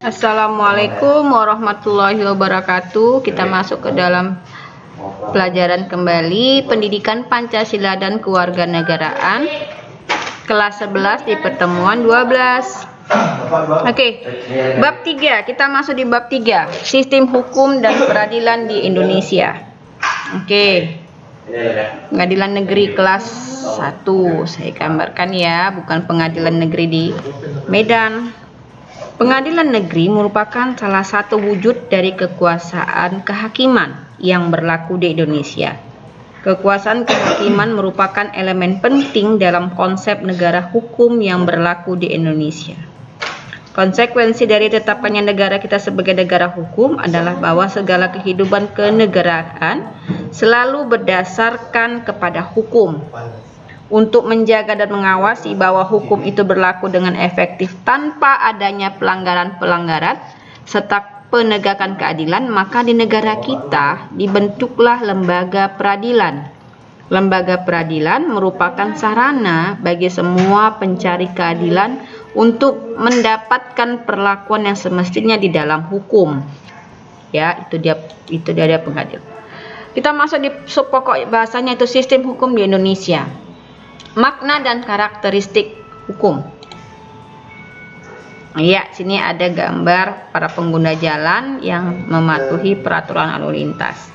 Assalamualaikum warahmatullahi wabarakatuh. Kita masuk ke dalam pelajaran kembali pendidikan Pancasila dan Kewarganegaraan kelas 11 di pertemuan 12. Oke. Bab 3, kita masuk di bab 3, sistem hukum dan peradilan di Indonesia. Oke. Pengadilan negeri kelas 1 saya gambarkan ya, bukan pengadilan negeri di Medan. Pengadilan negeri merupakan salah satu wujud dari kekuasaan kehakiman yang berlaku di Indonesia. Kekuasaan kehakiman merupakan elemen penting dalam konsep negara hukum yang berlaku di Indonesia. Konsekuensi dari tetapnya negara kita sebagai negara hukum adalah bahwa segala kehidupan kenegaraan selalu berdasarkan kepada hukum. Untuk menjaga dan mengawasi bahwa hukum itu berlaku dengan efektif tanpa adanya pelanggaran-pelanggaran serta penegakan keadilan, maka di negara kita dibentuklah lembaga peradilan. Lembaga peradilan merupakan sarana bagi semua pencari keadilan untuk mendapatkan perlakuan yang semestinya di dalam hukum. Ya, itu dia pengadilan. Kita masuk di subpokok bahasanya, itu sistem hukum di Indonesia. Makna dan karakteristik hukum. Ya, sini ada gambar para pengguna jalan yang mematuhi peraturan lalu lintas.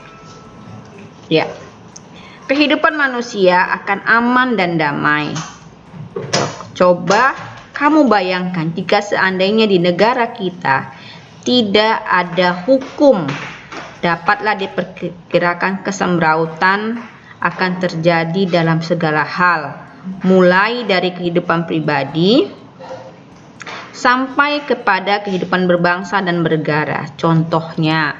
Ya. Kehidupan manusia akan aman dan damai. Coba kamu bayangkan jika seandainya di negara kita tidak ada hukum, dapatlah diperkirakan kesemrautan akan terjadi dalam segala hal, mulai dari kehidupan pribadi sampai kepada kehidupan berbangsa dan bernegara. Contohnya,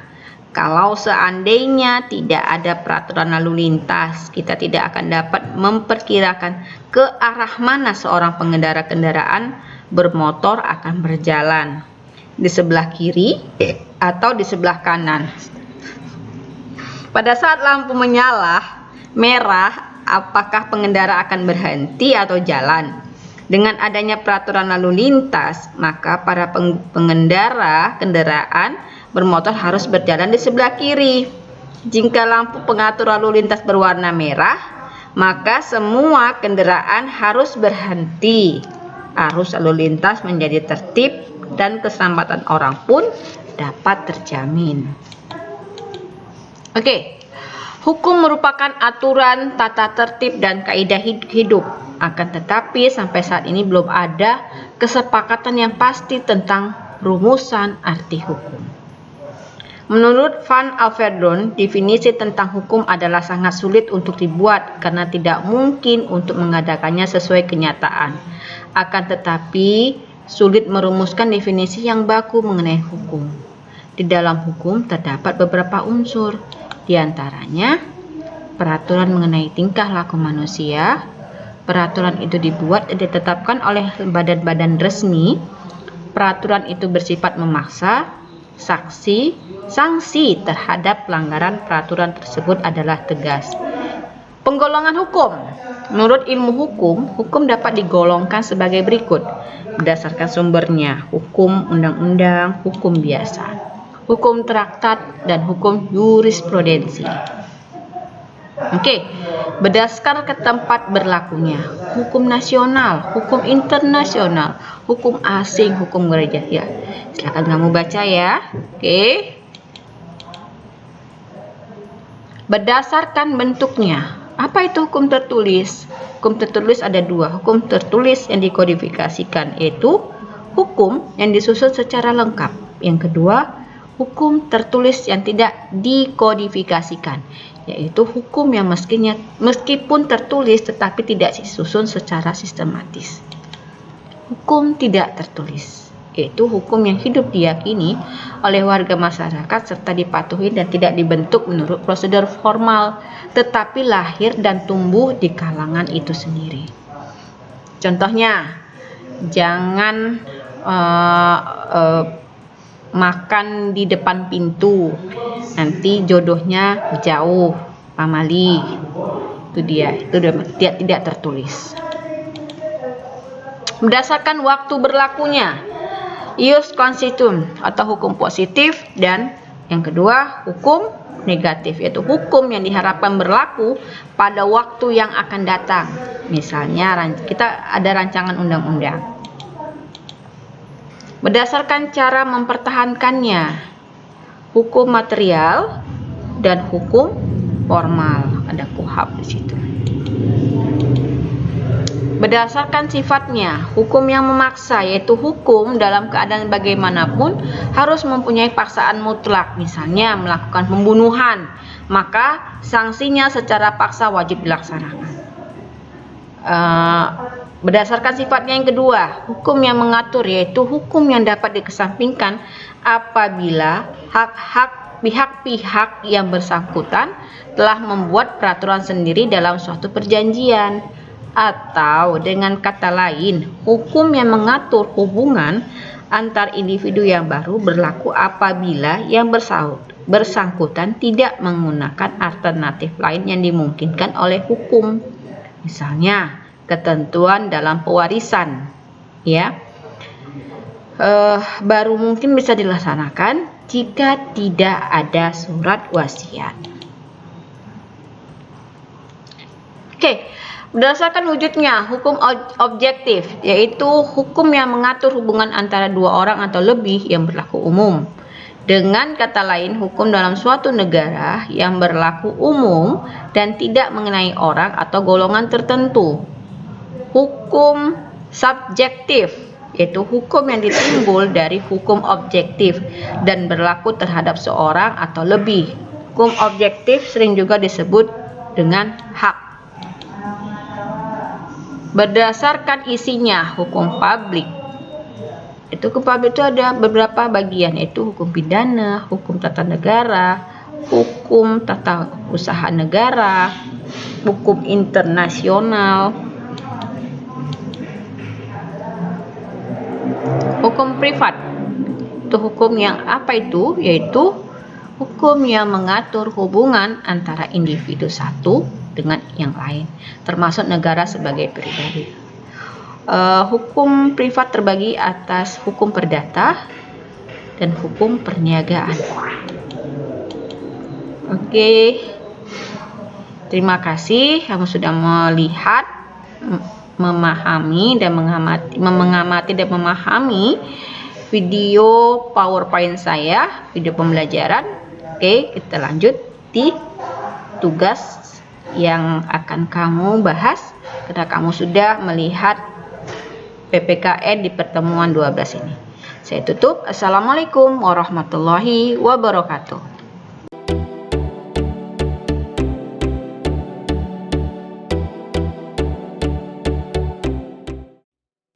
kalau seandainya tidak ada peraturan lalu lintas, kita tidak akan dapat memperkirakan ke arah mana seorang pengendara kendaraan bermotor akan berjalan, di sebelah kiri atau di sebelah kanan. Pada saat lampu menyala merah, apakah pengendara akan berhenti atau jalan? Dengan adanya peraturan lalu lintas, maka para pengendara kendaraan bermotor harus berjalan di sebelah kiri. Jika lampu pengatur lalu lintas berwarna merah, maka semua kendaraan harus berhenti. Arus lalu lintas menjadi tertib dan keselamatan orang pun dapat terjamin. Oke. Hukum merupakan aturan, tata tertib, dan kaidah hidup. Akan tetapi sampai saat ini belum ada kesepakatan yang pasti tentang rumusan arti hukum. Menurut Van Alverdon, definisi tentang hukum adalah sangat sulit untuk dibuat karena tidak mungkin untuk mengadakannya sesuai kenyataan. Akan tetapi sulit merumuskan definisi yang baku mengenai hukum. Di dalam hukum terdapat beberapa unsur. Di antaranya, peraturan mengenai tingkah laku manusia. Peraturan itu dibuat dan ditetapkan oleh badan-badan resmi. Peraturan itu bersifat memaksa. Sanksi terhadap pelanggaran peraturan tersebut adalah tegas. Penggolongan hukum. Menurut ilmu hukum, hukum dapat digolongkan sebagai berikut berdasarkan sumbernya: hukum undang-undang, hukum biasa, hukum traktat, dan hukum jurisprudensi. Oke, berdasarkan ke tempat berlakunya: hukum nasional, hukum internasional, hukum asing, hukum gereja. Ya, silakan kamu baca ya. Oke. Berdasarkan bentuknya. Apa itu hukum tertulis? Hukum tertulis ada dua: hukum tertulis yang dikodifikasikan, yaitu hukum yang disusun secara lengkap. Yang kedua, hukum tertulis yang tidak dikodifikasikan, yaitu hukum yang meskipun tertulis tetapi tidak disusun secara sistematis. Hukum tidak tertulis yaitu hukum yang hidup diyakini oleh warga masyarakat serta dipatuhi dan tidak dibentuk menurut prosedur formal, tetapi lahir dan tumbuh di kalangan itu sendiri. Contohnya, jangan makan di depan pintu, nanti jodohnya jauh, pamali. Itu dia tidak tertulis. Berdasarkan waktu berlakunya, ius constitutum atau hukum positif, dan yang kedua hukum negatif, yaitu hukum yang diharapkan berlaku pada waktu yang akan datang. Misalnya kita ada rancangan undang-undang. Berdasarkan cara mempertahankannya, hukum material dan hukum formal, ada KUHP di situ. Berdasarkan sifatnya, hukum yang memaksa, yaitu hukum dalam keadaan bagaimanapun harus mempunyai paksaan mutlak. Misalnya melakukan pembunuhan, maka sanksinya secara paksa wajib dilaksanakan. Berdasarkan sifatnya yang kedua, hukum yang mengatur, yaitu hukum yang dapat dikesampingkan apabila hak-hak pihak-pihak yang bersangkutan telah membuat peraturan sendiri dalam suatu perjanjian. Atau dengan kata lain, hukum yang mengatur hubungan antar individu yang baru berlaku apabila yang bersangkutan tidak menggunakan alternatif lain yang dimungkinkan oleh hukum. Misalnya, ketentuan dalam pewarisan, ya, baru mungkin bisa dilaksanakan jika tidak ada surat wasiat. Oke. Berdasarkan wujudnya, hukum objektif, yaitu hukum yang mengatur hubungan antara dua orang atau lebih yang berlaku umum. Dengan kata lain, hukum dalam suatu negara yang berlaku umum dan tidak mengenai orang atau golongan tertentu. Hukum subjektif, yaitu hukum yang ditimbul dari hukum objektif dan berlaku terhadap seorang atau lebih. Hukum objektif sering juga disebut dengan hak. Berdasarkan isinya, hukum publik. Hukum publik itu ada beberapa bagian, yaitu hukum pidana, hukum tata negara, hukum tata usaha negara, hukum internasional. Hukum privat. Itu hukum yang apa itu? Yaitu hukum yang mengatur hubungan antara individu satu dengan yang lain, termasuk negara sebagai pribadi. Hukum privat terbagi atas hukum perdata dan hukum perniagaan. Oke, terima kasih kamu sudah melihat, memahami dan mengamati dan memahami video PowerPoint saya, video pembelajaran. Oke, kita lanjut di tugas yang akan kamu bahas karena kamu sudah melihat PPKN di pertemuan 12 ini. Saya tutup. Assalamualaikum warahmatullahi wabarakatuh.